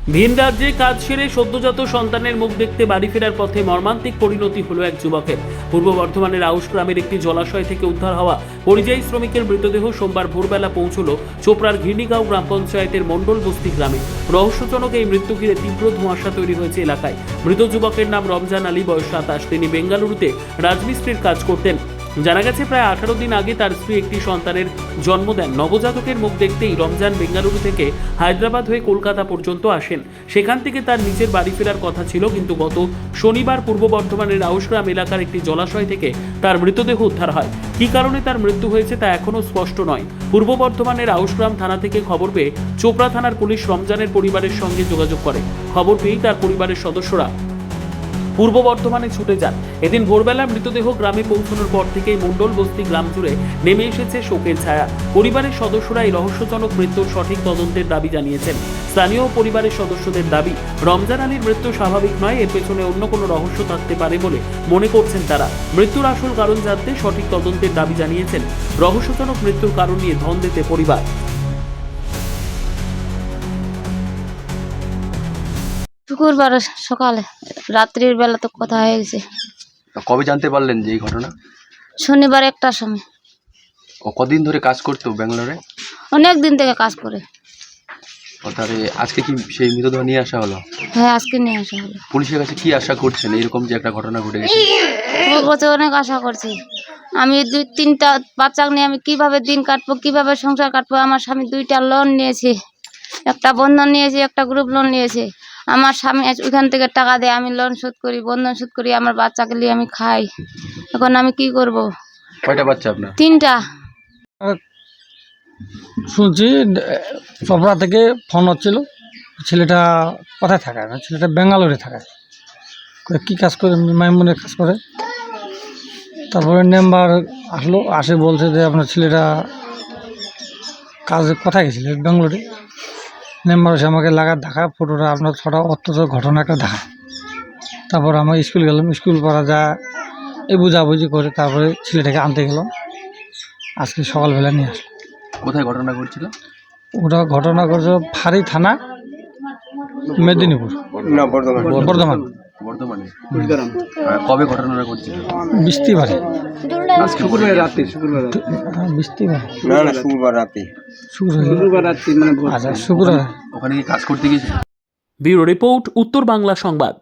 ভিন রাজ্যে কাজ সেরে সদ্যজাত সন্তানের মুখ দেখতে বাড়ি ফেরার পথে মর্মান্তিক পরিণতি হলো এক যুবকের। পূর্ব বর্ধমানের আউশ গ্রামের একটি জলাশয় থেকে উদ্ধার হওয়া পরিযায়ী শ্রমিকের মৃতদেহ সোমবার ভোরবেলা পৌঁছলো চোপড়ার ঘিরনিগাঁও গ্রাম পঞ্চায়েতের মণ্ডল বস্তি গ্রামে। রহস্যজনক এই মৃত্যু ঘিরে তীব্র ধোঁয়াশা তৈরি হয়েছে এলাকায়। মৃত যুবকের নাম রমজান আলী, বয়স 27। তিনি বেঙ্গালুরুতে রাজমিস্ত্রির কাজ করতেন। জানা গেছে প্রায় 18 দিন আগে তার স্ত্রী একটি সন্তানের জন্ম দেন। নবজাতকের মুখ দেখতেই রমজান বেঙ্গালুরু থেকে হায়দ্রাবাদ হয়ে কলকাতা পর্যন্ত আসেন। সেখান থেকে তার নিজের বাড়ি ফেরার কথা ছিল, কিন্তু গত শনিবার পূর্ব বর্ধমানের আউশগ্রাম এলাকার একটি জলাশয় থেকে তার মৃতদেহ উদ্ধার হয়। কী কারণে তার মৃত্যু হয়েছে তা এখনও স্পষ্ট নয়। পূর্ব বর্ধমানের আউশগ্রাম থানা থেকে খবর পেয়ে চোপড়া থানার পুলিশ রমজানের পরিবারের সঙ্গে যোগাযোগ করে। খবর পেয়েই তার পরিবারের সদস্যরা পূর্ব বর্ধমানে ছুটে যান। এদিন ভোরবেলা মৃতদেহ গ্রামে পৌঁছানোর পর থেকেই মণ্ডল বস্তি গ্রাম জুড়ে নেমে এসেছে শোকের ছায়া। পরিবারের সদস্যরা এই রহস্যজনক মৃত্যুর সঠিক তদন্তের দাবি জানিয়েছেন। স্থানীয় পরিবারের সদস্যদের দাবি, রমজান আলীর মৃত্যু স্বাভাবিক নয়, এর পেছনে অন্য কোনো রহস্য থাকতে পারে বলে মনে করছেন তারা। মৃত্যুর আসল কারণ জানতে সঠিক তদন্তের দাবি জানিয়েছেন। রহস্যজনক মৃত্যুর কারণ নিয়ে ধন্দেতে পরিবার। শুক্রবার সকালে, রাত্রির বেলা তো কথা হয়ে গেছে। কবে জানতে পারলেন যে এই ঘটনা? শনিবার একটার সময়। ও কদিন ধরে কাজ করতো ব্যাঙ্গালোরে? অনেক দিন থেকে কাজ করে। ও তাহলে আজকে কি সেই মৃতদেহ নিয়ে আসা হলো? হ্যাঁ, আজকে নিয়ে আসা হলো। পুলিশের কাছে কি আশা করছেন এরকম যে একটা ঘটনা ঘটে গেছে? ওর কাছে অনেক আশা করছি। আমি 2-3টা বাচ্চা নিয়ে আমি কিভাবে দিন কাটবো, কিভাবে সংসার কাটবো। আমার স্বামী 2টা লোন নিয়েছে, একটা বন্ধন নিয়েছে, একটা গ্রুপ লোন নিয়েছে। আমার স্বামী ওইখান থেকে টাকা দেয়, আমি লোন শোধ করি, বন্ধন শোধ করি, আমার বাচ্চাকে নিয়ে আমি খাই। এখন আমি কি করব? কয়টা বাচ্চা আপনার? 3টা। শুনছি চপড়া থেকে ফোন হচ্ছিল, ছেলেটা কোথায় থাকায় না, ছেলেটা ব্যাঙ্গালোরে থাকায়। কী কাজ করে? মাইমনের কাজ করে। তারপরে নাম্বার আসলো, আসে বলছে যে আপনার ছেলেটা কাজে কোথায় গেছিল, ব্যাঙ্গালোরে। নাম্বার এসে আমাকে লাগার দেখা, ফটোটা আপনার ছটা অত্যন্ত ঘটনা একটা দেখা। তারপর আমরা স্কুল গেলাম, স্কুল পড়া যা এই বুঝাবুঝি করে তারপরে ছেলেটাকে আনতে গেলাম। আজকে সকালবেলা নিয়ে আসলো। কোথায় ঘটনা ঘটছিল? ওটা ঘটনা করছে ফাঁড়ি থানা, মেদিনীপুর, বর্ধমান। বর্ধমানে। কবে ঘটনাটা ঘটছিল? বৃষ্টিবারে। শুক্রবার রাতে? বৃষ্টিবারে না, শুক্রবার রাতে। শুক্রবার রাত্রি, মানে আচ্ছা শুক্রবার। ওখানে কি কাজ করতে গিয়েছিল? ব্যুরো রিপোর্ট, উত্তর বাংলা সংবাদ।